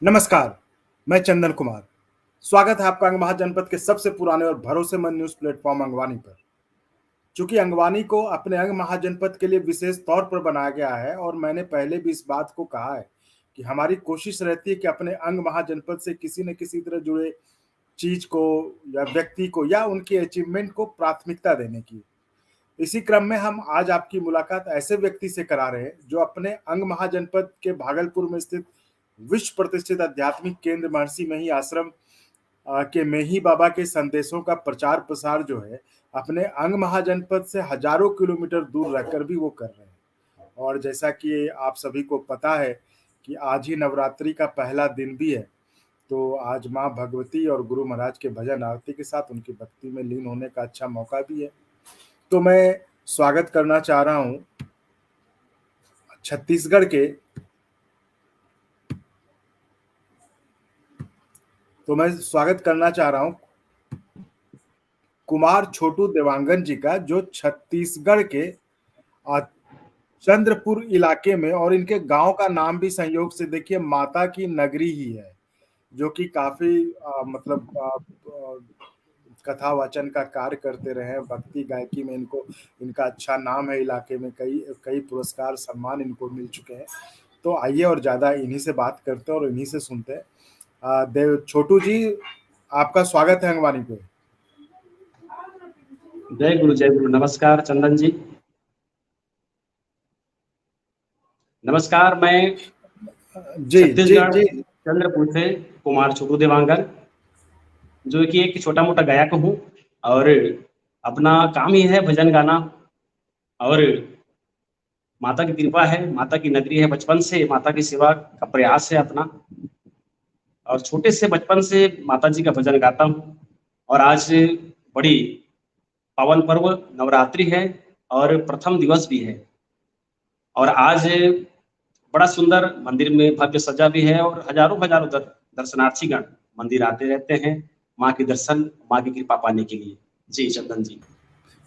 नमस्कार, मैं चंदन कुमार। स्वागत है आपका अंग जनपद के सबसे पुराने और भरोसेमंद न्यूज़ प्लेटफ़ॉर्म अंगवानी पर। चूँकि अंगवानी को अपने अंग महाजनपद के लिए विशेष तौर पर बनाया गया है और मैंने पहले भी इस बात को कहा है कि हमारी कोशिश रहती है कि अपने अंग महाजनपद से किसी न किसी तरह जुड़े चीज़ को या व्यक्ति को या उनकी अचीवमेंट को प्राथमिकता देने की। इसी क्रम में हम आज आपकी मुलाकात ऐसे व्यक्ति से करा रहे हैं जो अपने अंग महाजनपद के भागलपुर में स्थित विश्व प्रतिष्ठित आध्यात्मिक केंद्र महर्षि मेही आश्रम के मेही बाबा के संदेशों का प्रचार प्रसार जो है अपने अंग महाजनपद से हजारों किलोमीटर दूर रहकर भी वो कर रहे हैं। और जैसा कि आप सभी को पता है कि आज ही नवरात्रि का पहला दिन भी है, तो आज माँ भगवती और गुरु महाराज के भजन आरती के साथ उनकी भक्ति में लीन होने का अच्छा मौका भी है। तो मैं स्वागत करना चाह रहा हूँ छत्तीसगढ़ के कुमार छोटू देवांगन जी का, जो छत्तीसगढ़ के चंद्रपुर इलाके में, और इनके गांव का नाम भी संयोग से देखिए माता की नगरी ही है, जो कि काफी कथा वाचन का कार्य करते रहे हैं। भक्ति गायकी में इनका अच्छा नाम है। इलाके में कई कई पुरस्कार सम्मान इनको मिल चुके हैं। तो आइए और ज्यादा इन्हीं से बात करते हैं और इन्हीं से सुनते हैं। देव छोटू जी, आपका स्वागत है अंगवानी पे। जय गुरु नमस्कार चंदन जी। नमस्कार, मैं छत्तीसगढ़ चंद्रपुर से कुमार छोटू देवांगन, जो कि एक छोटा मोटा गायक हूँ और अपना काम ही है भजन गाना। और माता की कृपा है, माता की नगरी है, बचपन से माता की सेवा का प्रयास है अपना, और छोटे से बचपन से माता जी का भजन गाता हूँ। और आज बड़ी पावन पर्व नवरात्रि है और प्रथम दिवस भी है, और आज बड़ा सुंदर मंदिर में भव्य सजा भी है और हजारों हजारों दर्शनार्थीगण मंदिर आते रहते हैं माँ के दर्शन, माँ की कृपा पाने के लिए। जी चंदन जी।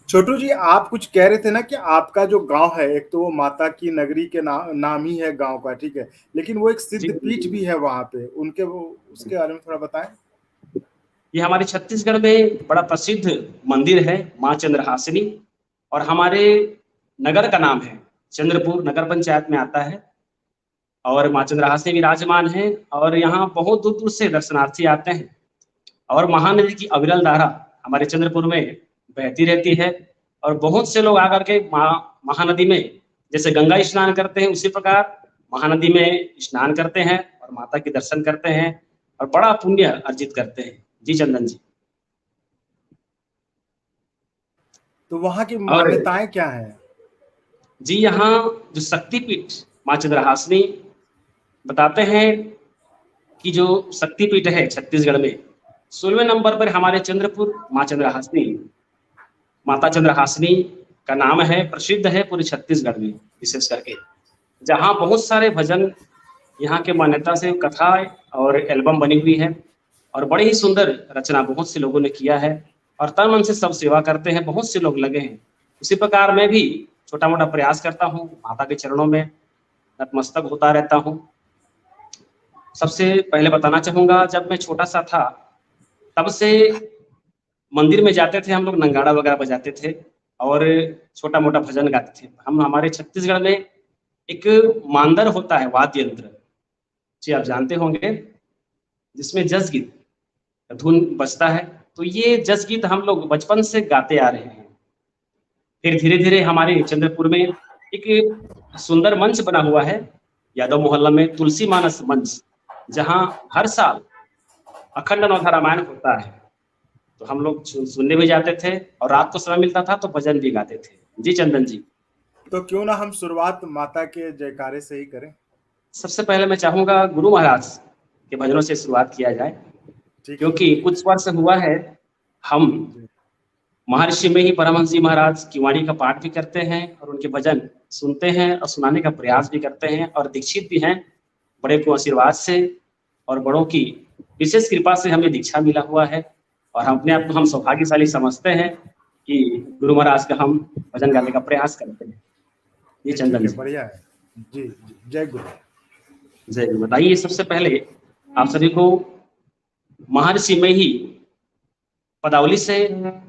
छोटू जी, आप कुछ कह रहे थे ना कि आपका जो गांव है, एक तो वो माता की नगरी के नाम ही है गांव का, ठीक है, लेकिन वो एक सिद्ध पीठ भी है वहां पे, उसके बारे में थोड़ा बताएं। ये हमारे छत्तीसगढ़ में बड़ा प्रसिद्ध मंदिर है माँ चंद्रहासिनी, और हमारे नगर का नाम है चंद्रपुर, नगर पंचायत में आता है, और माँ चंद्रहासिनी विराजमान है। और यहाँ बहुत दूर दूर से दर्शनार्थी आते हैं, और महानदी की अविरल धारा हमारे चंद्रपुर में बहती रहती है, और बहुत से लोग आकर के महानदी में जैसे गंगा स्नान करते हैं, उसी प्रकार महानदी में स्नान करते हैं और माता के दर्शन करते हैं और बड़ा पुण्य अर्जित करते हैं। जी चंदन जी। तो वहां की मान्यताएं क्या हैं? जी, यहाँ जो शक्तिपीठ माँ चंद्रहासिनी बताते हैं कि जो शक्तिपीठ है छत्तीसगढ़ में 16वें नंबर पर हमारे चंद्रपुर माँ चंद्रहासिनी, माता चंद्रहासिनी का नाम है, प्रसिद्ध है पूरे छत्तीसगढ़ में, विशेष करके जहाँ बहुत सारे भजन यहाँ के मान्यता से कथा और एल्बम बनी हुई है, और बड़े ही सुंदर रचना बहुत से लोगों ने किया है, और तन मन से सब सेवा करते हैं, बहुत से लोग लगे हैं। उसी प्रकार मैं भी छोटा मोटा प्रयास करता हूँ, माता के चरणों में नतमस्तक होता रहता हूँ। सबसे पहले बताना चाहूंगा, जब मैं छोटा सा था तब से मंदिर में जाते थे हम लोग, नंगाड़ा वगैरह बजाते थे और छोटा मोटा भजन गाते थे। हमारे छत्तीसगढ़ में एक मांदर होता है वाद्य यंत्र, जी आप जानते होंगे, जिसमें जस गीत धुन बजता है। तो ये जस गीत हम लोग बचपन से गाते आ रहे हैं। फिर धीरे धीरे हमारे चंद्रपुर में एक सुंदर मंच बना हुआ है यादव मोहल्ला में, तुलसी मानस मंच, जहां हर साल अखंड नवधा रामायण होता है। तो हम लोग सुनने भी जाते थे, और रात को समय मिलता था तो भजन भी गाते थे। जी चंदन जी। तो क्यों ना हम शुरुआत माता के जयकारे से ही करें। सबसे पहले मैं चाहूंगा गुरु महाराज के भजनों से शुरुआत किया जाए, क्योंकि कुछ वर्ष हुआ है हम महर्षि में ही परमहंस जी महाराज की वाणी का पाठ भी करते हैं और उनके भजन सुनते हैं और सुनाने का प्रयास भी करते हैं, और दीक्षित भी हैं बड़े को आशीर्वाद से, और बड़ों की विशेष कृपा से हमें दीक्षा मिला हुआ है, और हम अपने आप को हम सौभाग्यशाली समझते हैं कि गुरु महाराज का हम भजन गाने का प्रयास करते हैं। ये चंदन जी। बढ़िया है जी। जय गुरु। जय गुरु। बताइए, सबसे पहले आप सभी को महर्षि में ही पदावली से,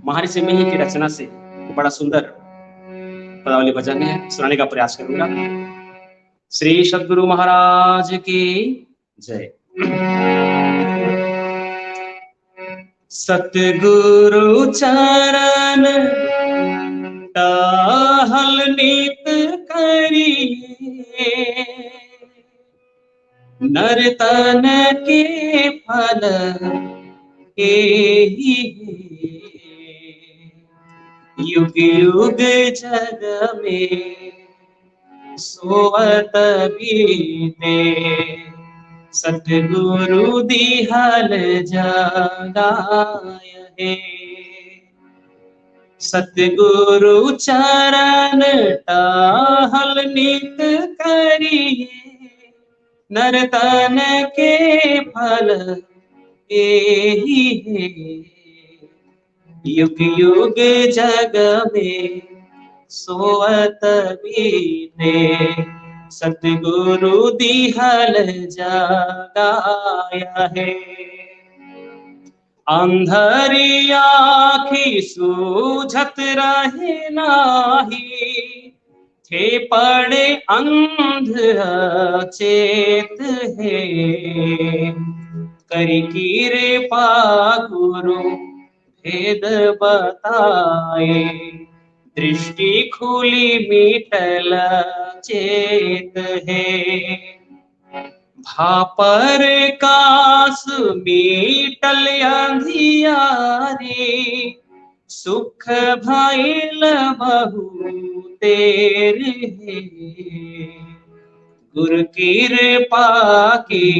महर्षि में ही की रचना से बड़ा सुंदर पदावली भजन है, सुनाने का प्रयास करूंगा। श्री सद्गुरु महाराज की जय। सतगुरु चरण टहल नित करिए, नर तन के फल एहि युग युग जग में सोवत बीते, सतगुरु दिहल जगाय है। सतगुरु चरण टहल नित करिए, नर तन के फल एहि युग युग जग में सोवत बीते, सतगुरु दिहल जगाया है। अंधरी आँखि सूझत रहे नाही, थे पड़े अंध चेत है, करी कृपा गुरु भेद बताए, दृष्टि खुली मिटल चेत है। भापर कास मीटल अंधियारी, सुख भइल बहुतेर है, गुर कृपा की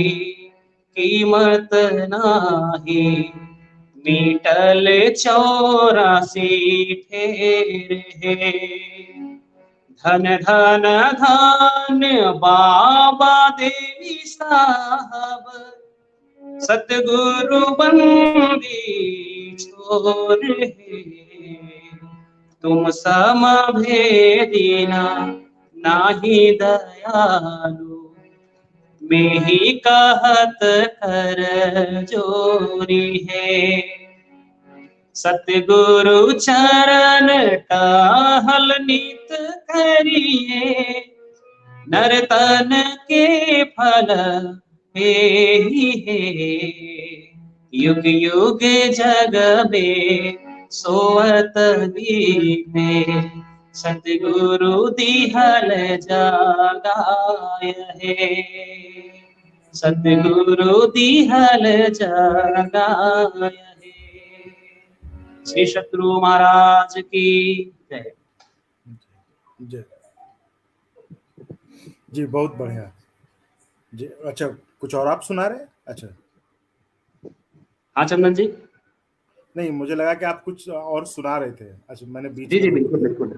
कीमत नाही, मीटल 84 फेर है। धन धन धन बाबा देवी साहब, सतगुरु बंदी छोर है, तुम सम भेदिना नाही दयालु, में ही कहत कर जोरी है। सतगुरु चरण टहल नित करिए, नर तन के फल एहि युग युग जग में सोवत बीते, सतगुरु दिहल जगाय है। सतगुरु दिहल जगाय है। श्री सतगुरु महाराज की जय। जय जी, बहुत बढ़िया जी। अच्छा, कुछ और आप सुना रहे? अच्छा, हाँ चंदन जी। नहीं, मुझे लगा कि आप कुछ और सुना रहे थे। अच्छा, मैंने बीच जी में बिल्कुल बिल्कुल।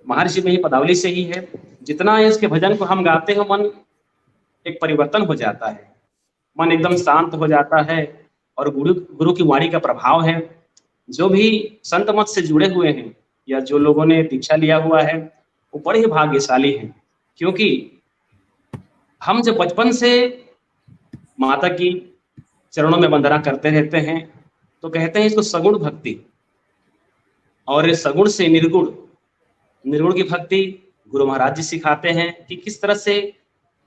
महर्षि में ही पदावली से ही है। जितना इसके भजन को हम गाते हैं, मन एक परिवर्तन हो जाता है, मन एकदम शांत हो जाता है, और गुरु की वाणी का प्रभाव है। जो भी संत मत से जुड़े हुए हैं या जो लोगों ने दीक्षा लिया हुआ है, वो बड़े ही भाग्यशाली हैं, क्योंकि हम जब बचपन से माता की चरणों में वंदना करते रहते हैं, तो कहते हैं इसको सगुण भक्ति, और सगुण से निर्गुण, निर्गुण की भक्ति गुरु महाराज जी सिखाते हैं कि किस तरह से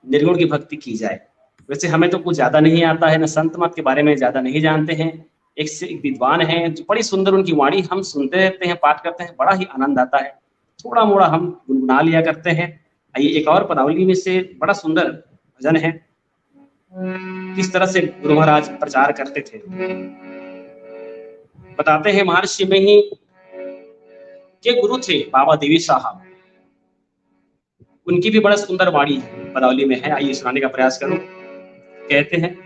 निर्गुण की भक्ति की जाए। वैसे हमें तो कुछ ज्यादा नहीं आता है, न संत मत के बारे में ज्यादा नहीं जानते हैं। एक से एक विद्वान है जो बड़ी सुंदर, उनकी वाणी हम सुनते रहते हैं, पाठ करते हैं, बड़ा ही आनंद आता है। थोड़ा मोड़ा हम गुनगुना लिया करते हैं। आइए एक और पदावली में से बड़ा सुंदर भजन है, किस तरह से गुरु महाराज प्रचार करते थे। बताते हैं महर्षि में ही के गुरु थे बाबा देवी साहब, उनकी भी बड़ा सुंदर वाणी पदावली में है। आइए सुनाने का प्रयास करूं। कहते हैं,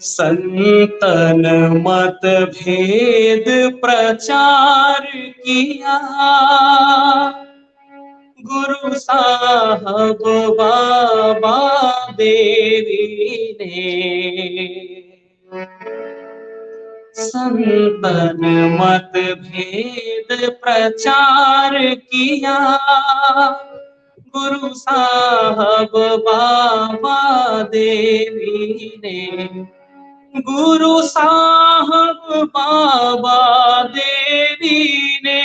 संतन मत भेद प्रचार किया, गुरु साहब बाबा देवी ने। संतन मत भेद प्रचार किया, गुरु साहब बाबा देवी ने, गुरु साहब बाबा देवी ने,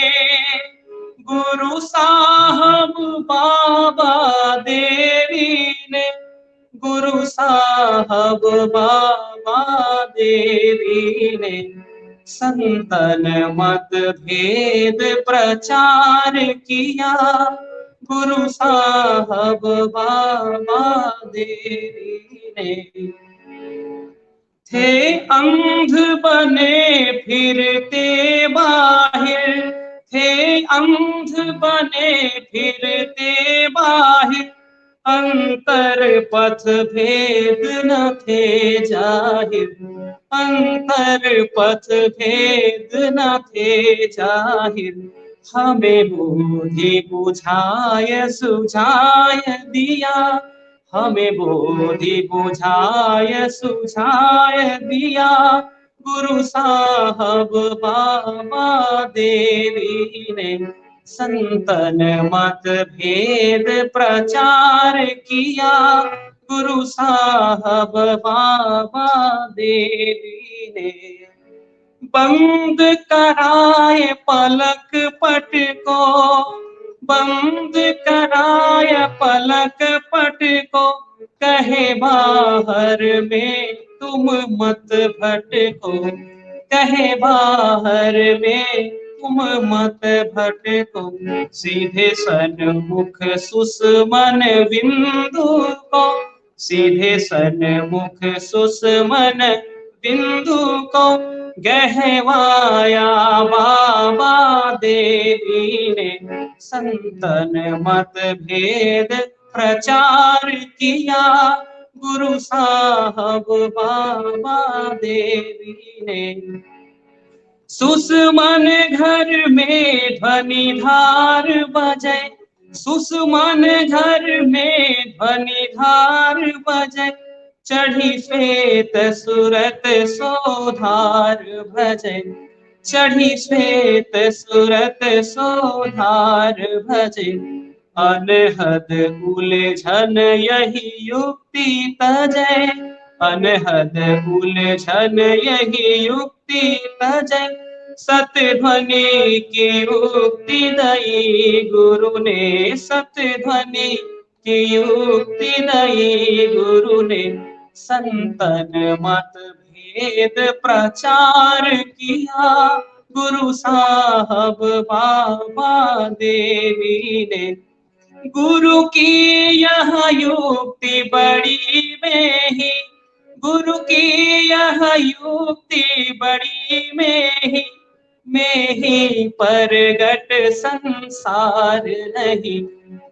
गुरु साहब बाबा देवी ने, गुरु साहब बाबा देवी ने, संतन मत भेद प्रचार किया, गुरु साहब बाबा देवी ने। थे अंध बने फिरते बाहिर, थे अंध बने फिरते बाहिर, अंतर पथ भेद न थे जाहिर, अंतर पथ भेद न थे जाहिर, हमें बुद्धि बुझाय सुझाय दिया, हमें बोधि बुझाय सुझाय दिया, गुरु साहब बाबा देवी ने, संतन मत भेद प्रचार किया, गुरु साहब बाबा देवी ने। बंद कराए पलक पट को, बंद कराय पलक पट को, कहे बाहर में तुम मत भटको, कहे बाहर में तुम मत भटको, सीधे सन्मुख सुषमन बिंदु को, सीधे सन्मुख सुषमन बिंदु को, गहवाया बाबा देवी ने, संतन मत भेद प्रचार किया, गुरु साहब बाबा देवी ने। सुषमन घर में ध्वनि धार बजे, सुषमन घर में ध्वनि धार बजे, चढ़ी श्वेत सुरत सोधार भजे, चढ़ी श्वेत सुरत सोधार भजे, अनहद उलझन यही युक्ति तजय, अनहद उलझन यही युक्ति तजय, सतध्वनि की युक्ति दई गुरु ने, सतध्वनि की युक्ति दई गुरु ने, संतन मत भेद प्रचार किया, गुरु साहब बाबा देवी ने। गुरु की यह युक्ति बड़ी में ही, गुरु की यह युक्ति बड़ी में ही परगट संसार नहीं,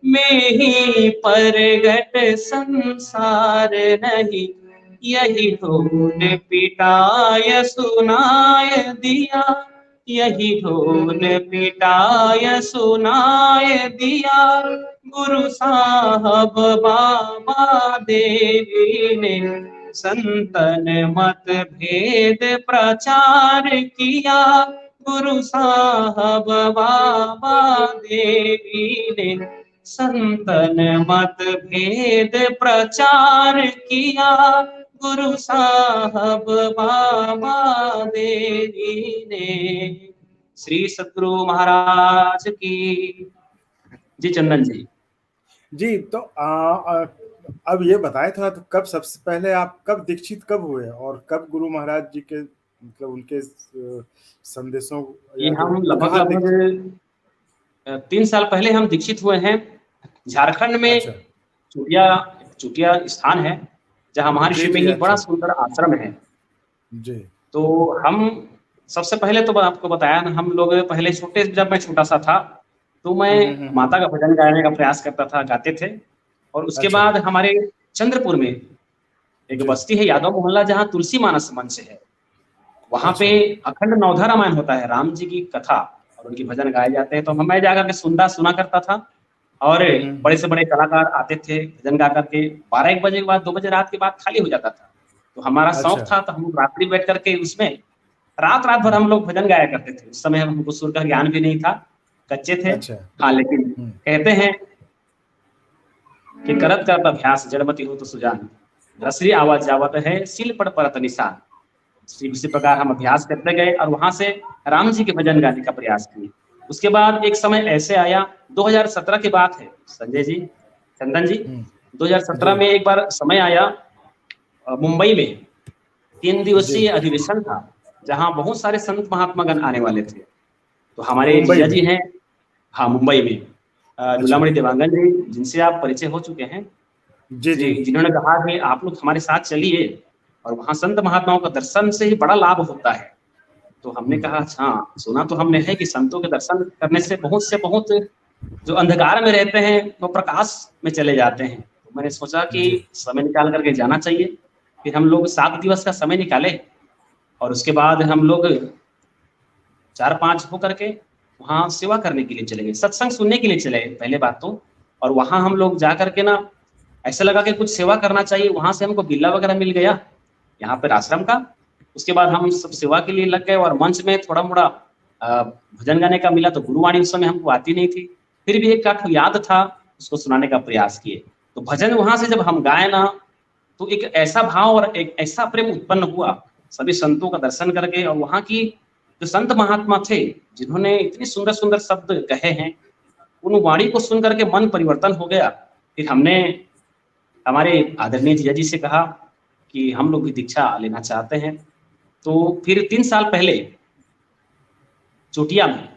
में ही परगट संसार नहीं, यही ढोल पिटाय सुनाय दिया, यही ढोल पिटाय सुनाय दिया, गुरु साहब बाबा देवी ने, संतन मत भेद प्रचार किया, गुरु साहब बाबा देवी ने, संतन मत भेद प्रचार किया, गुरु साहब बाबा देवी ने। श्री सद्गुरु महाराज की। जी चंदन जी। जी तो अब ये बताए थोड़ा, तो कब सबसे पहले आप कब दीक्षित कब हुए और कब गुरु महाराज जी के मतलब उनके संदेशों? ये हम लगभग 3 साल पहले हम दीक्षित हुए हैं झारखंड में। अच्छा। चुटिया स्थान है जहाँ महर्षि में ही बड़ा सुंदर आश्रम है जी। तो हम सबसे पहले तो आपको बताया ना, हम लोग पहले जब मैं छोटा सा था तो मैं माता का भजन गाने का प्रयास करता था, गाते थे। और उसके बाद हमारे चंद्रपुर में एक बस्ती है यादव मोहल्ला, जहाँ तुलसी मानस मंच है, वहां पे अखंड नवधा रामायण होता है, राम जी की कथा और उनकी भजन गाए जाते हैं। तो मैं जाकर के सुना करता था और बड़े से बड़े कलाकार आते थे भजन गा करके। 12-1 बजे के बाद 2 बजे रात के बाद खाली हो जाता था, तो हमारा शौक था, तो हम रात्रि बैठ करके उसमें रात भर हम लोग भजन गाया करते थे। उस समय हमको सुर का ज्ञान भी नहीं था, कच्चे थे। हाँ, लेकिन कहते हैं कि करत करत अभ्यास जड़मति हो तो सुजान, रसरी आवाज जावत है सील पड़ परत निशान। इसी प्रकार हम अभ्यास करते गए और वहां से राम जी के भजन गाने का प्रयास किए। उसके बाद एक समय ऐसे आया, 2017 की बात है संजय जी, चंदन जी, 2017 जी में एक बार समय आया मुंबई में 3 जी। दिवसीय अधिवेशन था, जहां बहुत सारे संत महात्मागण आने वाले थे। तो हमारे मुंबई जीजा में। जी हैं, हाँ मुंबई में, अच्छा। नीलामणि देवांगन जी, जिनसे आप परिचय हो चुके हैं जी जी। जी, जिन्होंने कहा कि आप लोग हमारे साथ चलिए और वहां संत महात्माओं का दर्शन से ही बड़ा लाभ होता है। तो हमने कहा अच्छा, सुना तो हमने है कि संतों के दर्शन करने से बहुत जो अंधकार में रहते हैं वो प्रकाश में चले जाते हैं। तो मैंने सोचा कि जी समय निकाल करके जाना चाहिए। फिर हम लोग 7 दिवस का समय निकाले और उसके बाद हम लोग 4-5 होकर के वहाँ सेवा करने के लिए चले गए, सत्संग सुनने के लिए चले गए पहले बात तो। और वहाँ हम लोग जा करके ना ऐसा लगा कि कुछ सेवा करना चाहिए, वहाँ से हमको बिल्ला वगैरह मिल गया यहाँ पर आश्रम का। उसके बाद हम सब सेवा के लिए लग गए और मंच में थोड़ा-मोड़ा भजन गाने का मिला, तो गुरुवाणी उस समय हमको आती नहीं थी। फिर भी एक आध याद था, उसको सुनाने का प्रयास किए। तो भजन वहाँ से जब हम गाए ना, तो एक ऐसा भाव और एक ऐसा प्रेम उत्पन्न हुआ सभी संतों का दर्शन करके। और वहाँ की जो संत महात्मा थे, जिन्होंने इतने सुंदर-सुंदर शब्द कहे हैं, उन वाणी को सुन करके मन परिवर्तन हो गया। फिर हमने हमारे आदरणीय जीजा जी से कहा कि हम लोग भी दीक्षा लेना चाहते हैं। तो फिर 3 साल पहले चोटिया में,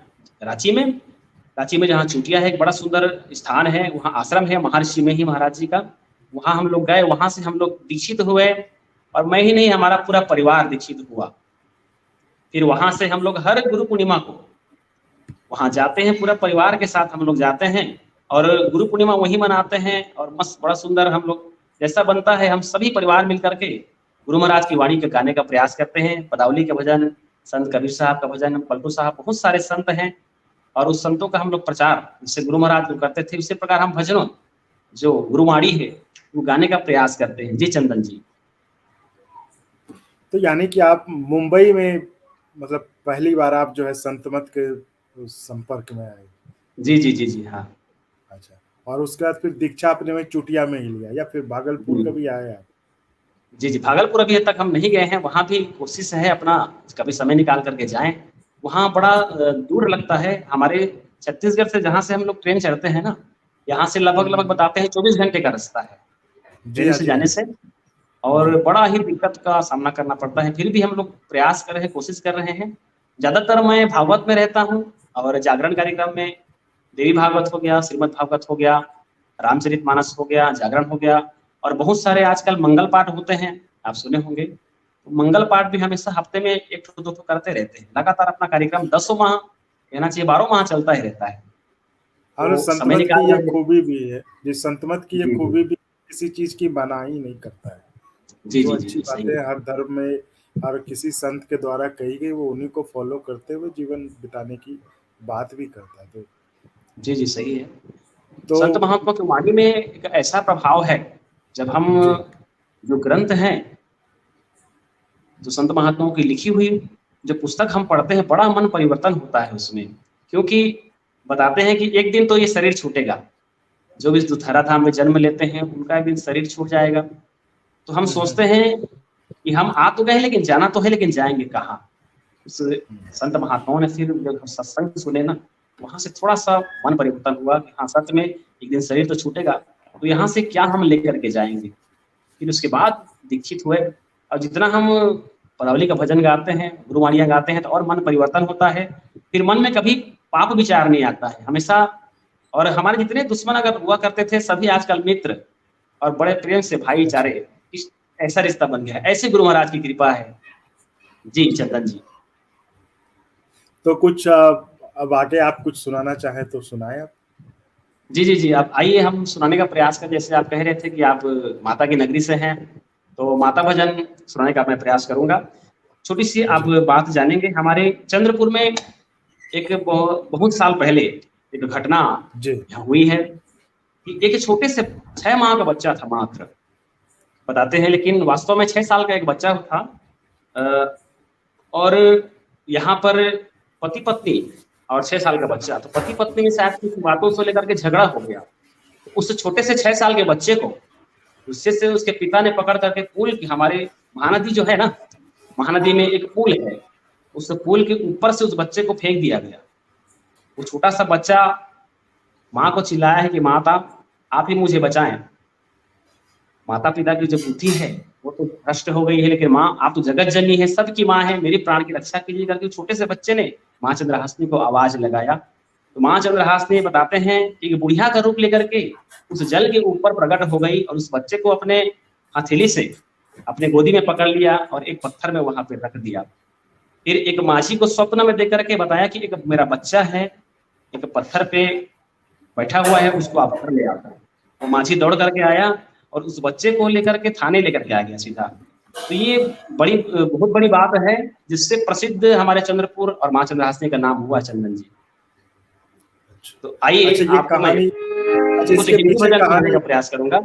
रांची में रांची में जहाँ चोटिया है, एक बड़ा सुंदर स्थान है, वहाँ आश्रम है महर्षि में ही महाराज जी का। वहाँ हम लोग गए, वहाँ से हम लोग दीक्षित हुए और मैं ही नहीं, हमारा पूरा परिवार दीक्षित हुआ। फिर वहाँ से हम लोग हर गुरु पूर्णिमा को वहाँ जाते हैं, पूरा परिवार के साथ हम लोग जाते हैं और गुरु पूर्णिमा वहीं मनाते हैं। और मस्त बड़ा सुंदर हम लोग जैसा बनता है, हम सभी परिवार मिल करके गुरु महाराज की वाणी के गाने का प्रयास करते हैं। पदावली का भजन, संत कबीर साहब का भजन, पलटू साहब, बहुत सारे संत हैं और उस संतों का हम लोग प्रचार जैसे गुरु महाराज जो करते थे, उसी प्रकार हम भजनों जो गुरुवाणी है वो गाने का प्रयास करते हैं। जी चंदन जी। तो यानी कि आप मुंबई में मतलब पहली बार आप जो है संत मत के संपर्क में आए। जी जी जी जी हाँ। अच्छा, और उसके बाद फिर दीक्षा आपने में चुटिया में ही लिया या फिर भागलपुर जी कभी आए आप? जी जी, भागलपुर अभी तक हम नहीं गए हैं, वहाँ भी कोशिश है अपना कभी समय निकाल करके जाएं। वहाँ बड़ा दूर लगता है हमारे छत्तीसगढ़ से, जहाँ से हम लोग ट्रेन चढ़ते हैं ना, यहाँ से लगभग बताते हैं 24 घंटे का रास्ता है जी ट्रेन हाँ से जी हाँ। जाने से। और जी बड़ा ही दिक्कत का सामना करना पड़ता है। फिर भी हम लोग प्रयास कर रहे हैं, कोशिश कर रहे हैं। ज्यादातर मैं भागवत में रहता हूँ और जागरण कार्यक्रम में देवी भागवत हो गया, श्रीमद् भागवत हो गया, रामचरितमानस हो गया, जागरण हो गया और बहुत सारे आजकल मंगल पाठ होते हैं, आप सुने होंगे। तो मंगल पाठ भी हमेशा हफ्ते में 1 ठो 2 ठो करते रहते हैं। लगातार अपना कार्यक्रम 10 माह कहना चाहिए, 12 माह चलता ही रहता है। और तो समय संतमत की निकाल ये करके खूबी भी है, जिस संतमत की ये जी जी खूबी भी किसी चीज की मनाही नहीं करता है। जी जो जी जी अच्छी जी सही बातें है। हर धर्म में हर किसी संत के द्वारा कही गई, वो उन्हीं को फॉलो करते हुए जीवन बिताने की बात भी करता है। जी जी सही है। तो संत महात्मा की वाणी में एक ऐसा प्रभाव है, जब हम जी जो ग्रंथ हैं, जो संत महात्माओं की लिखी हुई जो पुस्तक हम पढ़ते हैं, बड़ा मन परिवर्तन होता है उसमें। क्योंकि बताते हैं कि एक दिन तो ये शरीर छूटेगा, जो भी इस धरा धाम में जन्म लेते हैं उनका एक दिन शरीर छूट जाएगा। तो हम सोचते हैं कि हम आ तो गए, लेकिन जाना तो है, लेकिन जाएंगे कहाँ। उस संत महात्माओं ने फिर जब हम सत्संग सुने ना, वहां से थोड़ा सा मन परिवर्तन हुआ कि हाँ सच में एक दिन शरीर तो छूटेगा, तो यहाँ से क्या हम लेकर के जाएंगे। फिर उसके बाद दीक्षित हुए और जितना हम पदावली का भजन गाते हैं, गुरुवाणियां गाते हैं, तो और मन परिवर्तन होता है। फिर मन में कभी पाप विचार नहीं आता है हमेशा। और हमारे जितने दुश्मन अगर हुआ करते थे, सभी आजकल मित्र और बड़े प्रेम से भाईचारे, अच्छा। इस ऐसा रिश्ता बन गया है। ऐसे गुरु महाराज की कृपा है। जी चंदन जी। तो कुछ अब आगे आप कुछ सुनाना चाहें तो सुनाएं आप। जी जी जी, आप आइए हम सुनाने का प्रयास करें। जैसे आप कह रहे थे कि आप माता की नगरी से हैं, तो माता भजन सुनाने का मैं प्रयास करूंगा। छोटी सी आप जी बात जानेंगे, हमारे चंद्रपुर में एक बहुत साल पहले एक घटना जी यहाँ हुई है कि एक छोटे से 6 माह का बच्चा था मात्र, बताते हैं, लेकिन वास्तव में 6 साल का एक बच्चा था। अ, और यहाँ पर पति पत्नी और 6 साल का बच्चा, तो पति पत्नी में शायद कुछ बातों से लेकर के झगड़ा हो गया। उस छोटे से 6 साल के बच्चे को उससे से उसके पिता ने पकड़ करके पुल की, हमारे महानदी जो है ना, महानदी में एक पुल है, उस पुल के ऊपर से उस बच्चे को फेंक दिया गया। वो छोटा सा बच्चा माँ को चिल्लाया है कि माता आप ही मुझे बचाएं। माता पिता की जो बुद्धि है वो तो भ्रष्ट हो गई है, लेकिन माँ आप तो जगत जननी है, सबकी माँ है, मेरी प्राण की रक्षा कीजिए करके छोटे से बच्चे ने माँ चंद्रहासिनी को आवाज लगाया। तो माँ चंद्रहासिनी बताते हैं कि बुढ़िया का रूप लेकर के उस जल के ऊपर प्रकट हो गई और उस बच्चे को अपने हथेली से अपने गोदी में पकड़ लिया और एक पत्थर में वहां पे रख दिया। फिर एक माझी को स्वप्न में देख करके बताया कि एक मेरा बच्चा है, एक पत्थर पे बैठा हुआ है, उसको आप घर ले आता। वो माझी दौड़ करके आया और उस बच्चे को लेकर के थाने लेकर के आ गया सीधा। तो ये बहुत बड़ी बात है, जिससे प्रसिद्ध हमारे चंद्रपुर और माँ चंद्रहासिनी का नाम हुआ चंदन जी। तो आइए अच्छा, ये आपको मैं कहानी, अच्छा कुछ इसके हिंदी पीछे भजन सुनाने कहानी, का प्रयास करूंगा।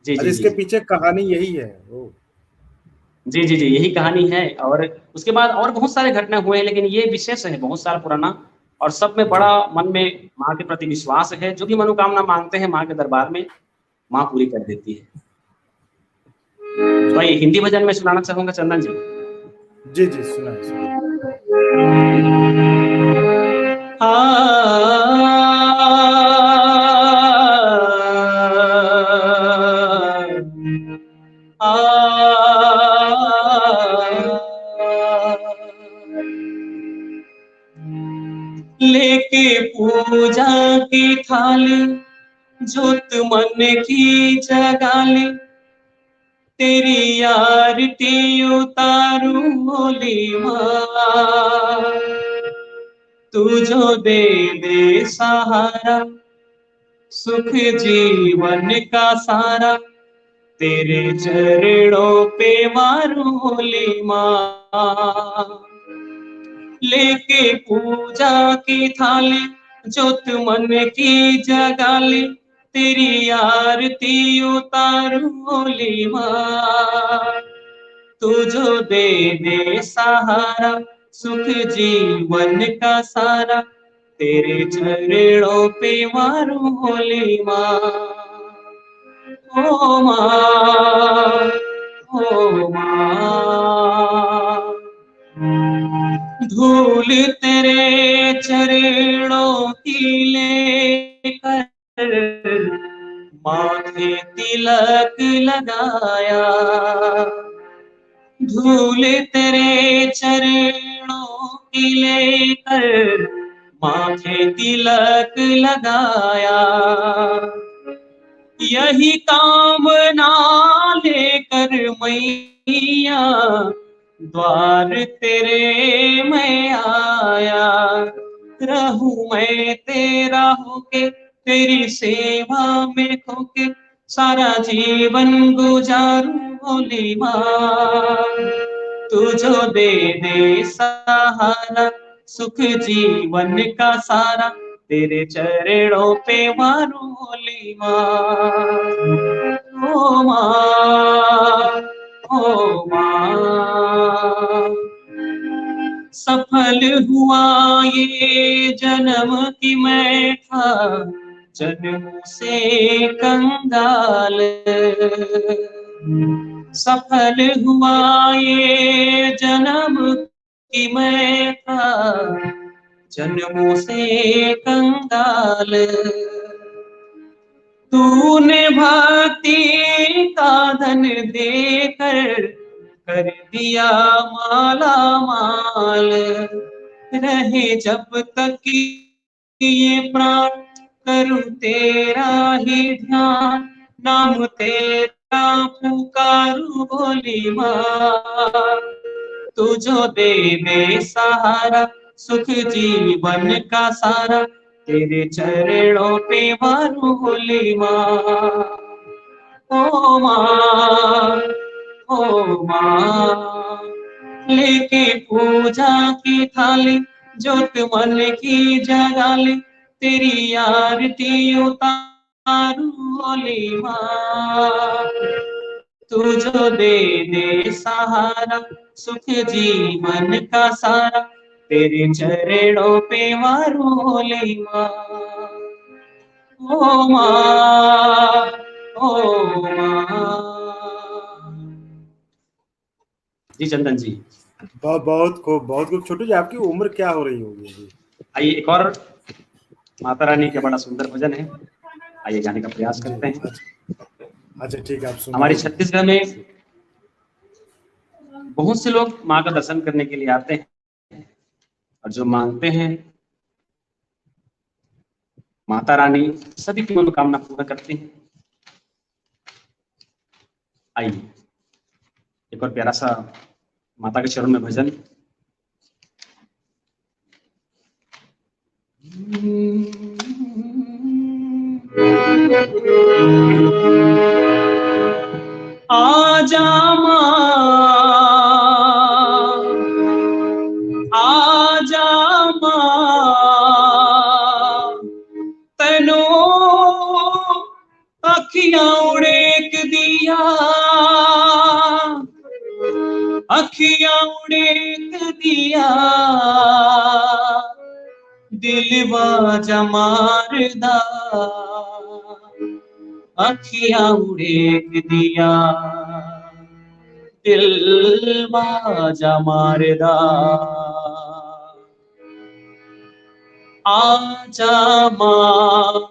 जी अच्छा जी इसके जी पीछे कहानी यही है। ओ, जी जी जी, यही कहानी है। और उसके बाद और बहुत सारे घटना हुए हैं, लेकिन ये विशेष है, बहुत साल पुराना, और सब में जी बड़ा मन में माँ के प्रति विश्वास है। जो भी मनोकामना मांगते हैं माँ के दरबार में माँ पूरी कर देती है। तो जी ये हिंदी भजन में सुनाना चाहूंगा चंदन जी। जी जी, सुना है, सुना लेके पूजा की थाली जोत मन की जगाली, तेरी आरती उतारू भोली माँ। तू जो दे दे सहारा सुख जीवन का सारा, तेरे चरणों पे मारू भोली माँ। लेके पूजा की थाली जोत मन की जगाली, तेरी आरती उतारू भोली माँ। तू जो दे दे सहारा सुख जीवन का सारा, तेरे चरणों पे मारू भोली माँ। ओ माँ, ओ माँ, धूल तेरे चरणों की लेकर माथे तिलक लगाया। धूल तेरे चरणों की लेकर माथे तिलक लगाया। यही कामना लेकर मैया द्वार तेरे मैं आया। रहूं मैं तेरा होके तेरी सेवा में खोके, सारा जीवन गुजारूं भोली माँ। तू जो दे दे सहारा सुख जीवन का सारा, तेरे चरणों पे मारू भोली माँ। ओ माँ, ओ माँ, सफल हुआ ये जन्म कि मैं था जन्म से कंगाल। सफल हुआ ये जन्म कि मैं था जन्मों से कंगाल। तूने भक्ति का धन देकर कर दिया माला माल। रहे जब तक ये प्राण करूं तेरा ही ध्यान, नाम तेरा पुकारूं भोली माँ। तू जो दे दे सहारा सुख जीवन का सारा, तेरे चरणों पे मारू भोली माँ। ओ माँ, ओ माँ, लेके पूजा की थाली जोत मन की जगाली, तेरी आरती उतारू भोली माँ। तू जो दे दे सहारा सुख जीवन का सारा, तेरे चरणों पे मारू भोली माँ। ओ माँ, ओ माँ। जी चंदन जी, बहुत खूब, बहुत खूब। छोटू जी, आपकी उम्र क्या हो रही होगी अभी? आइए एक और माता रानी का बड़ा सुंदर भजन है, आइए गाने का प्रयास जी, करते हैं। अच्छा ठीक है, आप हमारे सुनाइए। छत्तीसगढ़ में बहुत से लोग माँ का दर्शन करने के लिए आते हैं और जो मांगते हैं माता रानी सभी की मनोकामना पूर्ण करती हैं। आइए एक और प्यारा सा माता के चरण में भजन। आजा माँ, आजा माँ, तैनो अखियां उड़ेक दिया, अखियां उड़ेक दिया, दिलवा जमारदा, अखियां उड़ेक दिया, दिलवा जमारदा। आजा माँ,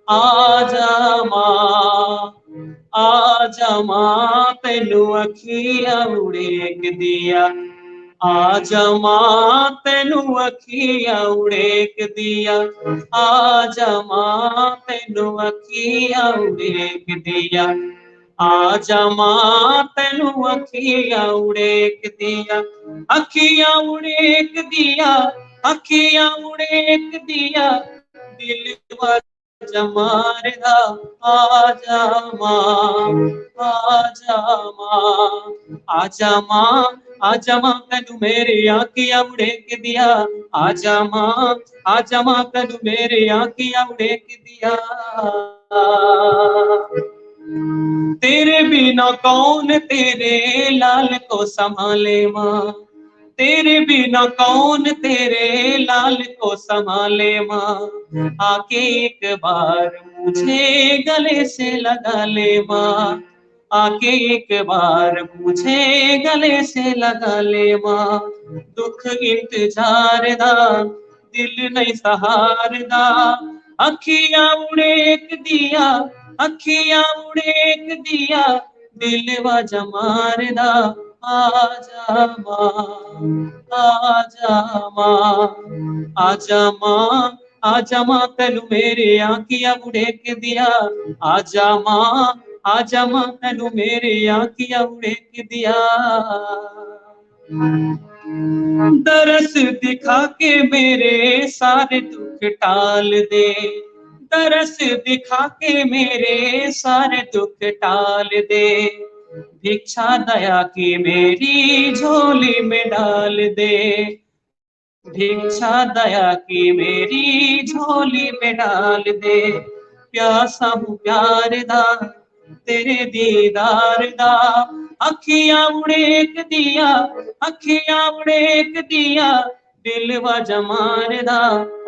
आजा माँ, आजा माँ, तेनू अखियां उड़ेक दिया, आजा माँ, तेनू अखियां उड़ेक दिया, आजा माँ, तेनू अखियां उड़ेक दिया, आजा माँ, तेनू अखियां उड़ेक दिया, अखियां उड़ेक दिया, अखियां उड़ेक दिया, दिलवा जमारदा, आजा माँ, आजा माँ, आजा माँ, आजा माँ, तेनू मेरे आखियां उड़ेक दिया, आजा माँ, आजा माँ, तेनू मेरे आखियां उड़ेक दिया। तेरे बिना कौन तेरे लाल को संभाले माँ, तेरे बिना कौन तेरे लाल को संभाले माँ, आके एक बार मुझे गले से लगा ले माँ, आके एक बार मुझे गले से लगा ले माँ, दुख इंतजार दा दिल नहीं सहार दा, अखियां उड़ेक दिया, अखियां उड़ेक दिया, दिलवा जमारदा, आजा माँ, आजा माँ, आजा माँ, आजा माँ, तेनू मेरे आखियां उड़ेक दिया, आजा माँ, आजा माँ, तेनू मेरे आखियां उड़ेक दिया। दरस दिखा के मेरे सारे दुख टाल दे, दरस दिखा के मेरे सारे दुख टाल दे, भिक्षा दया की मेरी झोली में डाल दे, भिक्षा दया की मेरी झोली में डाल दे, प्यासा हूँ प्यार दा तेरे दीदार दा, अखियां उड़ेक दिया, अखियां उड़ेक दिया, दिलवा जमार दा,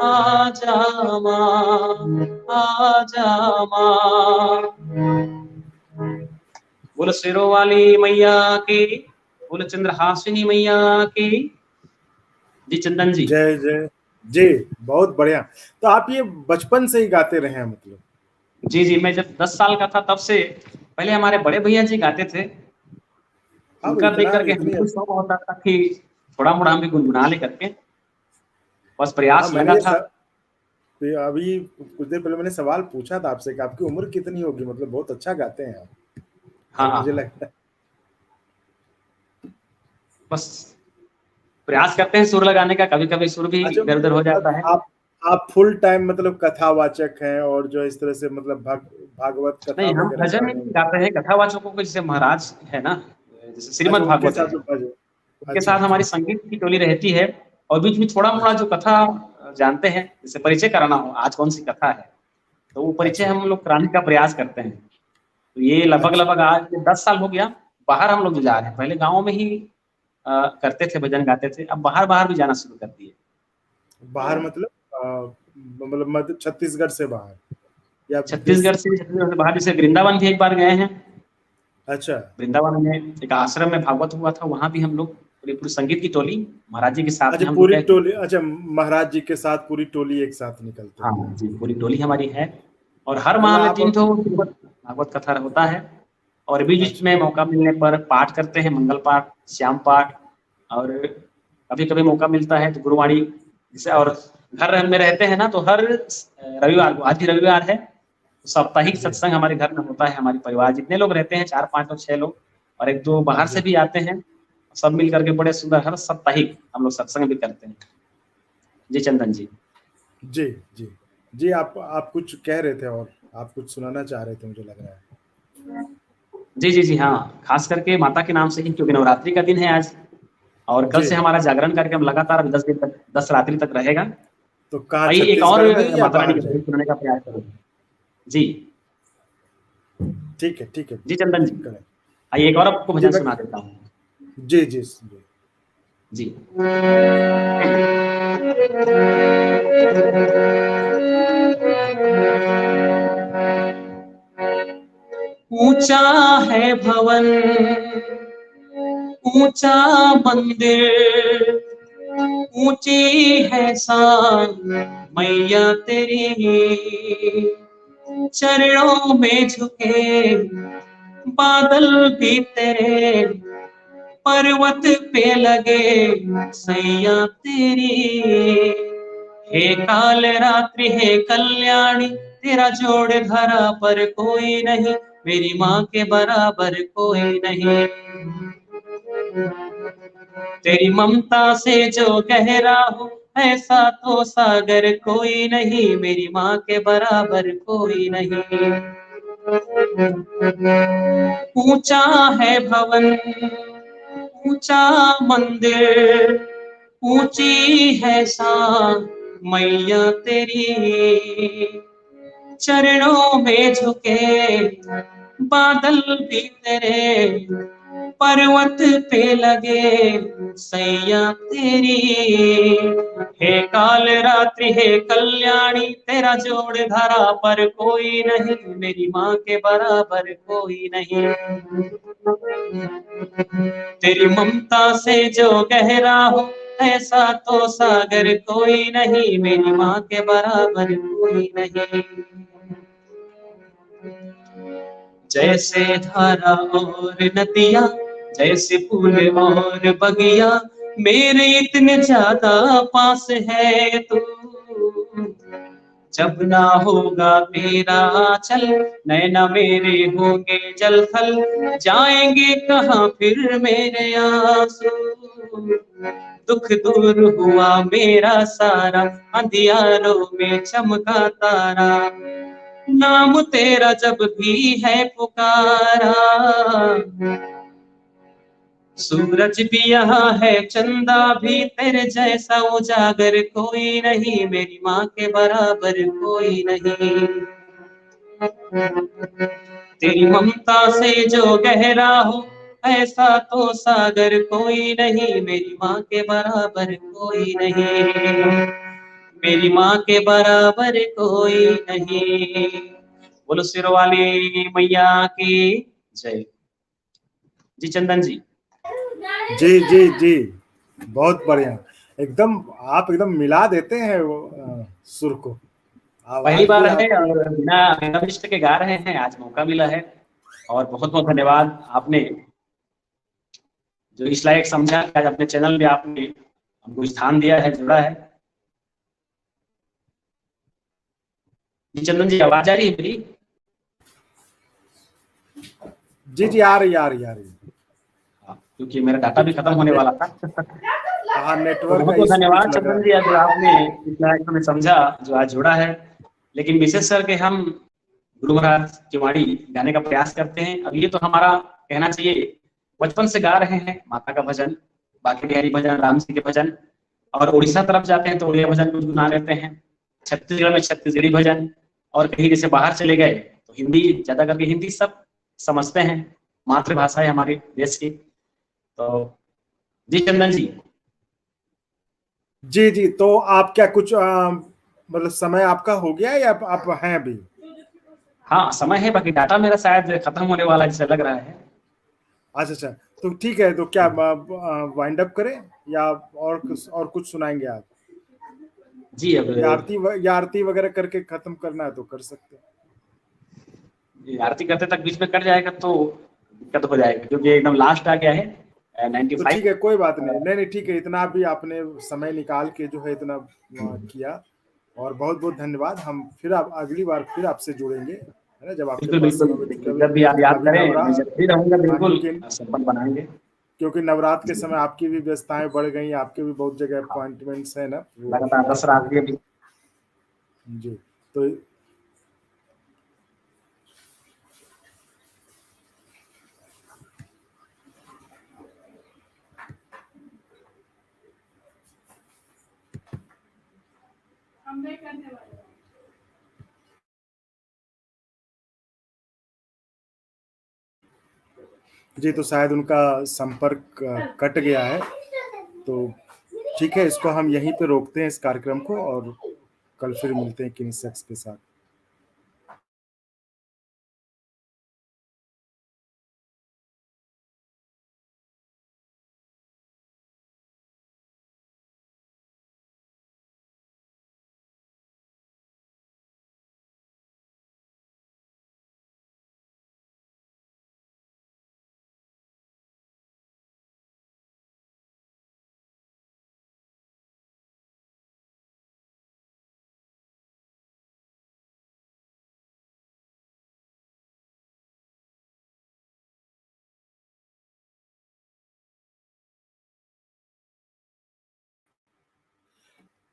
आजा माँ, आजा माँ। बोलो शेरों वाली मैया की, बोलो चंद्रहासिनी मैया की। जी चंदन जी, जय जय। जी, बहुत बढ़िया। तो आप ये बचपन से ही गाते रहे हैं मतलब? जी जी, मैं जब 10 साल का था तब से, पहले हमारे बड़े भैया जी गाते थे, अब उनका देख इतना करके इतनी हमको भी शौक होता था कि थोड़ा मोड़ा हम भी गुनगुना ले करके, बस हाँ, प्रयास मैंने लगा ये था। अभी कुछ देर पहले मैंने सवाल पूछा था आपसे कि आपकी उम्र कितनी होगी, मतलब बहुत अच्छा गाते हैं आप। हाँ और मुझे हाँ, लगता है बस प्रयास करते हैं सुर लगाने का, कभी कभी सुर भी अच्छा, इधर उधर मतलब हो जाता है। आप फुल टाइम मतलब कथावाचक हैं और जो इस तरह से मतलब भागवत कथा नहीं, हम वगैरह गा भजन रहे नहीं हैं। गाते हैं, कथावाचकों को जैसे महाराज है ना, जैसे अच्छा, श्रीमद् उनके भागवत साथ है, जो भजन। उनके अच्छा साथ अच्छा हमारी अच्छा संगीत की टोली रहती है, और बीच में थोड़ा मोड़ा जो अच्छा कथा जानते हैं, जैसे परिचय कराना हो आज कौन सी कथा है, तो वो परिचय अच्छा हम लोग कराने का प्रयास करते हैं। तो ये लगभग अच्छा। लगभग आज 10 साल हो गया बाहर हम लोग जा रहे हैं, पहले गाँव में ही करते थे, भजन गाते थे, अब बाहर बाहर भी जाना शुरू कर दिए। बाहर मतलब मतलब छत्तीसगढ़ से बाहर? या छत्तीसगढ़ से बाहर जैसे वृंदावन भी एक बार गए हैं। अच्छा वृंदावन में एक आश्रम में भागवत हुआ था, वहां भी हम लोग पूरी संगीत की टोली महाराज जी के साथ अच्छा में हम लोग पूरी गए थे। टोली, अच्छा महाराज जी के साथ पूरी टोली एक साथ निकलते हाँ हैं। जी, पूरी टोली हमारी है और हर मतलब माह में आप 3 ठो भागवत कथा होता है। और बीच बीच अच्छा में मौका मिलने पर पाठ करते हैं, मंगल पाठ, श्याम पाठ, और कभी कभी मौका मिलता है तो गुरुवाणी जैसे। और घर में रहते हैं ना, तो हर रविवार को, आज ही रविवार है, तो साप्ताहिक जी सत्संग हमारे घर में होता है। हमारे परिवार जितने लोग रहते हैं, 4-5 और 6 लोग, और 1-2 बाहर से जी भी आते हैं, सब मिल करके बड़े सुंदर हर साप्ताहिक हम लोग सत्संग भी करते हैं। जी चंदन जी। जी जी जी आप कुछ कह रहे थे और आप कुछ सुनाना चाह रहे थे, मुझे लग रहा है। जी जी जी हाँ, खास करके माता के नाम से ही, क्योंकि नवरात्रि का दिन है आज, और कल जी से हमारा जागरण कार्यक्रम लगातार अभी 10 दिन तक, 10 रात्रि तक रहेगा। तो कहाँ, आइए एक और छत्तीसगढ़ में या माता रानी बाहर के जाए? भजन सुनाने का प्रयास करें। जी ठीक है जी चंदन जी, करें। आइए एक और आपको जी भजन मैं सुना देता हूँ। जी जी जी जी ऊंचा है भवन, ऊंचा मंदिर, ऊंची है शान मैया तेरी, चरणों में झुके बादल भी तेरे, पर्वत पे लगे सैया तेरी। हे काल रात्रि हे कल्याणी, तेरा जोड़ धरा पर कोई नहीं, मेरी माँ के बराबर कोई नहीं। तेरी ममता से जो गहरा हो, ऐसा तो सागर कोई नहीं, मेरी माँ के बराबर कोई नहीं। ऊंचा है भवन, ऊंचा मंदिर, ऊंची है शान मैया तेरी, चरणों में झुके बादल भी तेरे, पर्वत पे लगे सैया तेरी। हे काल रात्रि हे कल्याणी, तेरा जोड़ धरा पर कोई नहीं, मेरी माँ के बराबर कोई नहीं। तेरी ममता से जो गहरा हो, ऐसा तो सागर कोई नहीं, मेरी माँ के बराबर कोई नहीं। जैसे धारा और नदियाँ, जैसे फूल और बगिया, मेरे इतने ज्यादा पास है तू। जब ना होगा तेरा चल, नैना मेरे होंगे जल थल, जाएंगे कहाँ फिर मेरे आंसू। दुख दूर हुआ मेरा सारा, अंधियारों में चमका तारा, नाम तेरा जब भी है पुकारा। सूरज भी यहाँ है, चंदा भी, तेरे जैसा उजागर कोई नहीं, मेरी माँ के बराबर कोई नहीं। तेरी ममता से जो गहरा हो, ऐसा तो सागर कोई नहीं, मेरी माँ के बराबर कोई नहीं, मेरी माँ के बराबर कोई नहीं। बोलो सिरवाली मैया की जय। जी चंदन जी। जी जी जी बहुत बढ़िया, एकदम आप एकदम मिला देते हैं वो सुर को, पहली आवाज भी बार है आपकी। और बिना बिना मिस्टेक के गा रहे हैं, आज मौका मिला है, और बहुत बहुत धन्यवाद आपने जो इस लायक समझा कि आज अपने चैनल पे आपने हमको स्थान दिया है, जुड़ा है। जी चंदन जी, आवाज आ रही है मेरी? जी जी आ रही है। हाँ, क्योंकि मेरा डाटा भी कुछ खत्म होने वाला था। हाँ तो नेटवर्क बहुत का बहुत इशू कुछ धन्यवाद लग रहा चंदन जी, आज जो आपने इस लायक हमें समझा, जो आज जुड़ा है। लेकिन विशेष करके हम गुरु महाराज की वाणी गाने का प्रयास करते हैं। अब ये तो हमारा कहना चाहिए बचपन से गा रहे हैं माता का भजन, बाकी बिहारी भजन, राम जी के भजन, और उड़ीसा तरफ जाते हैं तो उड़िया भजन कुछ गुना लेते हैं, छत्तीसगढ़ में छत्तीसगढ़ी भजन, और कहीं जैसे बाहर चले गए तो हिंदी, ज्यादा करके हिंदी सब समझते हैं, मातृभाषा है हमारे देश की। तो जी चंदन जी। जी जी तो आप क्या कुछ मतलब समय आपका हो गया या आप हैं अभी? हाँ, समय है, बाकी डाटा मेरा शायद खत्म होने वाला है जैसे लग रहा है। अच्छा, तो ठीक है, तो क्या वाइंड अप करें या और कुछ सुनाएंगे आप? जी, अब या आरती वगैरह करके खत्म करना है तो कर सकते हैं। आरती करते तक बीच में कट जाएगा तो दिक्कत हो जाएगा, क्योंकि एकदम लास्ट आ गया है तो 95। ठीक है, कोई बात नहीं, नहीं नहीं, ठीक है, इतना भी आपने समय निकाल के जो है इतना किया, और बहुत बहुत धन्यवाद। हम फिर आप अगली बार फिर आपसे जुड़ेंगे, है ना, जब आपके बिल्कुल, पास बिल्कुल, समय हो, क्योंकि देखिए जब भी आप याद अभी करें मैं जब भी रहूँगा हाँ, बिल्कुल क्योंकि संपर्क बनाएँगे। नवरात्र के जी, समय आपकी भी व्यस्तताएं बढ़ गई, आपके भी बहुत जगह हाँ, अपॉइंटमेंट्स है ना, वो लगातार पूरा दसरा करने आती है के अभी। लिए। जी, तो जी, तो शायद उनका संपर्क कट गया है, तो ठीक है, इसको हम यहीं पे रोकते हैं इस कार्यक्रम को, और कल फिर मिलते हैं किन्हीं शख्स के साथ।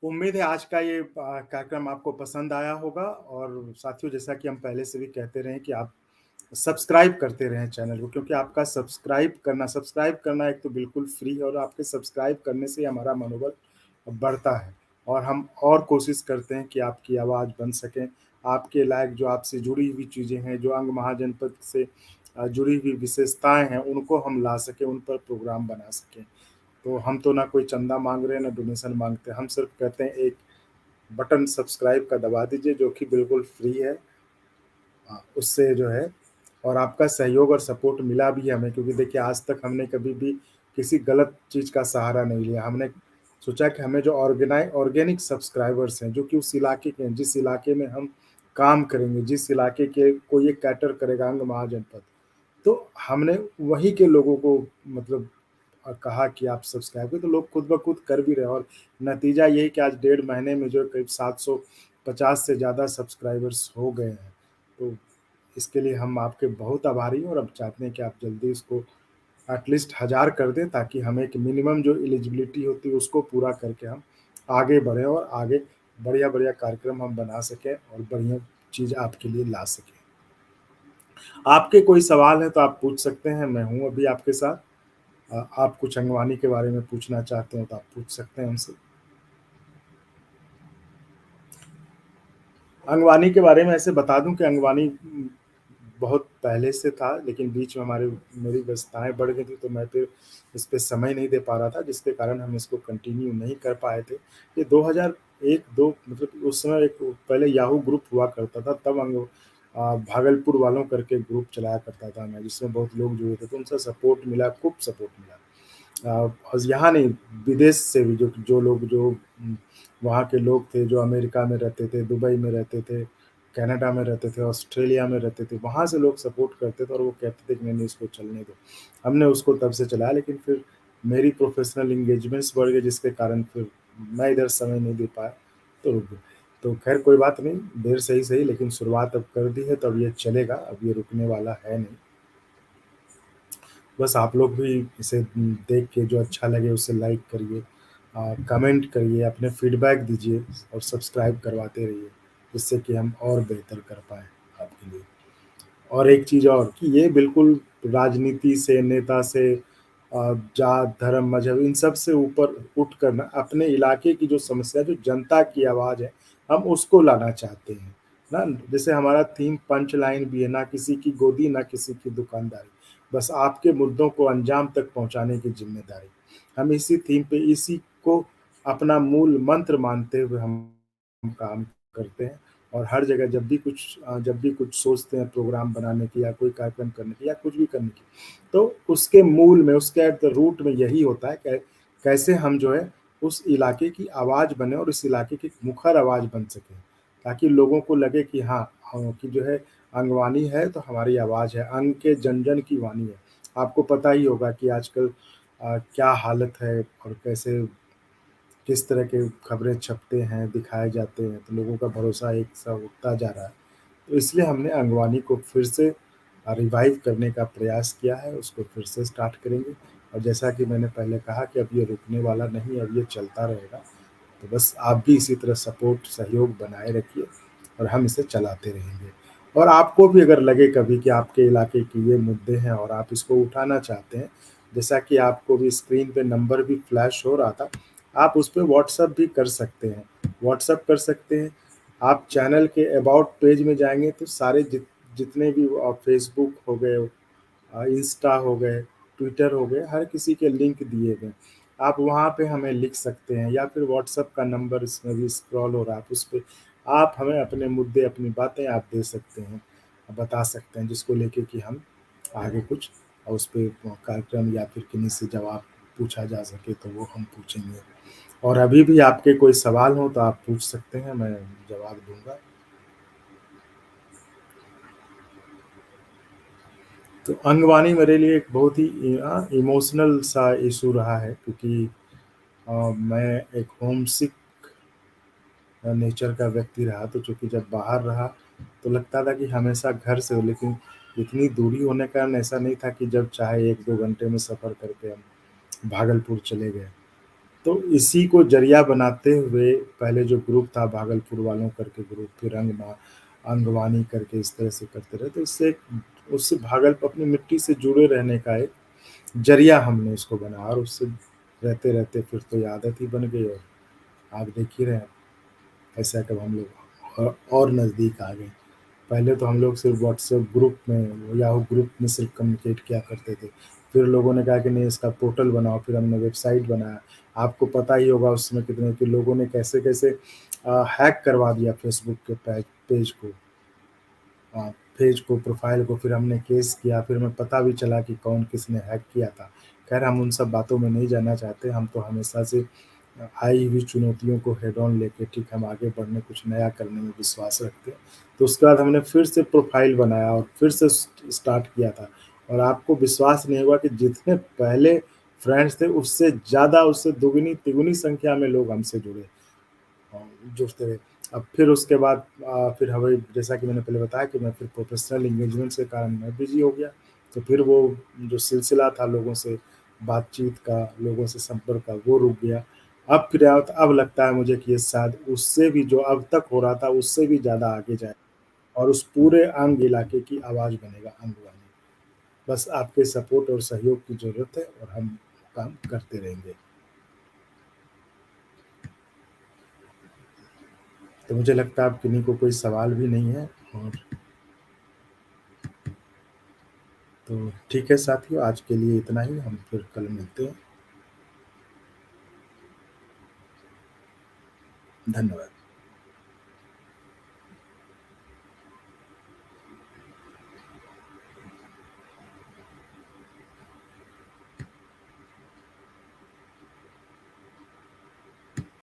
उम्मीद है आज का ये कार्यक्रम आपको पसंद आया होगा, और साथियों, जैसा कि हम पहले से भी कहते रहे कि आप सब्सक्राइब करते रहें चैनल को, क्योंकि आपका सब्सक्राइब करना एक तो बिल्कुल फ्री है, और आपके सब्सक्राइब करने से हमारा मनोबल बढ़ता है, और हम और कोशिश करते हैं कि आपकी आवाज़ बन सकें, आपके लायक जो आपसे जुड़ी हुई चीज़ें हैं, जो अंग महाजनपद से जुड़ी हुई विशेषताएं हैं, उनको हम ला सकें, उन पर प्रोग्राम बना सकें। तो हम तो ना कोई चंदा मांग रहे हैं, ना डोनेशन मांगते हैं, हम सिर्फ कहते हैं एक बटन सब्सक्राइब का दबा दीजिए, जो कि बिल्कुल फ्री है। हाँ, उससे जो है, और आपका सहयोग और सपोर्ट मिला भी है हमें, क्योंकि देखिए आज तक हमने कभी भी किसी गलत चीज़ का सहारा नहीं लिया। हमने सोचा कि हमें जो ऑर्गेनिक सब्सक्राइबर्स हैं, जो कि उस इलाके के हैं, जिस इलाके में हम काम करेंगे, जिस इलाके के को ये कैटर करेगा अंग महाजनपद, तो हमने वहीं के लोगों को मतलब कहा कि आप सब्सक्राइब करें, तो लोग खुद ब खुद कर भी रहे हैं, और नतीजा यही कि आज 1.5 महीने में जो करीब 750 से ज़्यादा सब्सक्राइबर्स हो गए हैं। तो इसके लिए हम आपके बहुत आभारी हैं, और अब चाहते हैं कि आप जल्दी इसको एटलीस्ट 1000 कर दें, ताकि हमें एक मिनिमम जो एलिजिबिलिटी होती है उसको पूरा करके हम आगे बढ़ें, और आगे बढ़िया-बढ़िया कार्यक्रम हम बना सकें, और बढ़िया चीज़ आपके लिए ला सकें। आपके कोई सवाल है तो आप पूछ सकते हैं, मैं हूँ अभी आपके साथ। आप कुछ अंगवानी के बारे में पूछना चाहते हो तो आप पूछ सकते हैं हमसे। अंगवानी के बारे में ऐसे बता दूं कि अंगवानी बहुत पहले से था, लेकिन बीच में मेरी व्यस्तताएं बढ़ गई थी, तो मैं फिर इस पे समय नहीं दे पा रहा था, जिसके कारण हम इसको कंटिन्यू नहीं कर पाए थे। ये 2001-2 मतलब उस समय एक पहले याहू ग्रुप हुआ करता था, तब भागलपुर वालों करके ग्रुप चलाया करता था मैं, जिसमें बहुत लोग जुड़े थे, तो उनसे सपोर्ट मिला, खूब सपोर्ट मिला। और यहाँ नहीं, विदेश से भी जो जो लोग जो वहाँ के लोग थे, जो अमेरिका में रहते थे, दुबई में रहते थे, कनाडा में रहते थे, ऑस्ट्रेलिया में रहते थे, वहाँ से लोग सपोर्ट करते थे, और वो कहते थे कि नहीं-नहीं इसको चलने दो। हमने उसको तब से चलाया, लेकिन फिर मेरी प्रोफ़ेशनल एंगेजमेंट्स बढ़ गए, जिसके कारण फिर मैं इधर समय नहीं दे पाया, तो रुक गए। तो ख़ैर कोई बात नहीं, देर से ही सही, लेकिन शुरुआत अब कर दी है, तो अब ये चलेगा, अब ये रुकने वाला है नहीं। बस आप लोग भी इसे देख के जो अच्छा लगे उसे लाइक करिए, कमेंट करिए, अपने फीडबैक दीजिए, और सब्सक्राइब करवाते रहिए, जिससे कि हम और बेहतर कर पाएँ आपके लिए। और एक चीज़ और कि ये बिल्कुल राजनीति से, नेता से, जात, धर्म, मज़हब इन सब से ऊपर उठ कर ना अपने इलाके की जो समस्या, जो जनता की आवाज़ है, हम उसको लाना चाहते हैं, ना? जैसे हमारा थीम पंच लाइन भी है, ना किसी की गोदी, ना किसी की दुकानदारी, बस आपके मुद्दों को अंजाम तक पहुँचाने की ज़िम्मेदारी। हम इसी थीम पे, इसी को अपना मूल मंत्र मानते हुए हम काम करते हैं, और हर जगह जब भी कुछ सोचते हैं प्रोग्राम बनाने की या कोई कार्यक्रम करने की या कुछ भी करने की, तो उसके मूल में, उसके एट द रूट में यही होता है कि कैसे हम जो है उस इलाके की आवाज़ बने और इस इलाके की मुखर आवाज़ बन सके, ताकि लोगों को लगे कि हाँ, कि जो है अंगवानी है तो हमारी आवाज़ है, अंग के जन-जन की वाणी है। आपको पता ही होगा कि आजकल क्या हालत है और कैसे किस तरह के खबरें छपते हैं, दिखाए जाते हैं, तो लोगों का भरोसा एक सा उठता जा रहा है। तो इसलिए हमने अंगवानी को फिर से रिवाइव करने का प्रयास किया है, उसको फिर से स्टार्ट करेंगे और जैसा कि मैंने पहले कहा कि अब ये रुकने वाला नहीं है, अब ये चलता रहेगा। तो बस आप भी इसी तरह सपोर्ट, सहयोग बनाए रखिए और हम इसे चलाते रहेंगे। और आपको भी अगर लगे कभी कि आपके इलाके के ये मुद्दे हैं और आप इसको उठाना चाहते हैं, जैसा कि आपको भी स्क्रीन पे नंबर भी फ्लैश हो रहा था, आप उस पे व्हाट्सएप भी कर सकते हैं। व्हाट्सएप कर सकते हैं, आप चैनल के अबाउट पेज में जाएँगे तो सारे जितने भी फेसबुक हो गए, इंस्टा हो गए, ट्विटर हो गए, हर किसी के लिंक दिए गए। आप वहाँ पे हमें लिख सकते हैं या फिर व्हाट्सएप का नंबर इसमें भी स्क्रॉल हो रहा है, आप उस पे आप हमें अपने मुद्दे, अपनी बातें आप दे सकते हैं, बता सकते हैं, जिसको लेके कि हम आगे कुछ उस पे कार्यक्रम या फिर किन्हीं से जवाब पूछा जा सके तो वो हम पूछेंगे। और अभी भी आपके कोई सवाल हो तो आप पूछ सकते हैं, मैं जवाब दूँगा। तो अंगवानी मेरे लिए एक बहुत ही इमोशनल सा इश्यू रहा है, क्योंकि मैं एक होमसिक नेचर का व्यक्ति रहा, तो चूँकि जब बाहर रहा तो लगता था कि हमेशा घर से हो, लेकिन इतनी दूरी होने के कारण ऐसा नहीं था कि जब चाहे 1-2 घंटे में सफ़र करके हम भागलपुर चले गए। तो इसी को ज़रिया बनाते हुए पहले जो ग्रुप था भागलपुर वालों करके ग्रुप, फिर अंगवानी करके इस तरह से करते रहे, तो उससे अपनी मिट्टी से जुड़े रहने का एक ज़रिया हमने इसको बनाया और उससे रहते-रहते फिर तो ये आदत ही बन गई और आप देख ही रहे हैं, ऐसा कब हम लोग और नज़दीक आ गए। पहले तो हम लोग सिर्फ़ व्हाट्सएप ग्रुप में, याहू ग्रुप में सिर्फ़ कम्युनिकेट किया करते थे। फिर लोगों ने कहा कि नहीं, इसका पोर्टल बनाओ, फिर हमने वेबसाइट बनाया। आपको पता ही होगा उस समय कितने कि लोगों ने कैसे-कैसे हैक करवा दिया फेसबुक के पेज को, प्रोफ़ाइल को, फिर हमने केस किया, फिर हमें पता भी चला कि कौन किसने हैक किया था। ख़ैर हम उन सब बातों में नहीं जाना चाहते, हम तो हमेशा से आई हुई चुनौतियों को हेड ऑन लेके ठीक हम आगे बढ़ने, कुछ नया करने में विश्वास रखते हैं। तो उसके बाद हमने फिर से प्रोफ़ाइल बनाया और फिर से स्टार्ट किया था और आपको विश्वास नहीं होगा कि जितने पहले फ्रेंड्स थे उससे ज़्यादा, उससे दुगनी-तिगुनी संख्या में लोग हमसे जुड़ते रहे। अब फिर उसके बाद फिर हमें, जैसा कि मैंने पहले बताया कि मैं फिर प्रोफ़ेशनल एंगेजमेंट के कारण मैं बिज़ी हो गया। तो फिर वो जो सिलसिला था लोगों से बातचीत का, लोगों से संपर्क का, वो रुक गया। अब लगता है मुझे कि ये शायद उससे भी, जो अब तक हो रहा था उससे भी ज़्यादा आगे जाए और उस पूरे अंग इलाके की आवाज़ बनेगा अंगवानी। बस आपके सपोर्ट और सहयोग की ज़रूरत है और हम काम करते रहेंगे। तो मुझे लगता है अब किन्हीं को कोई सवाल भी नहीं है, और तो ठीक है साथियों, आज के लिए इतना ही, हम फिर कल मिलते हैं। धन्यवाद।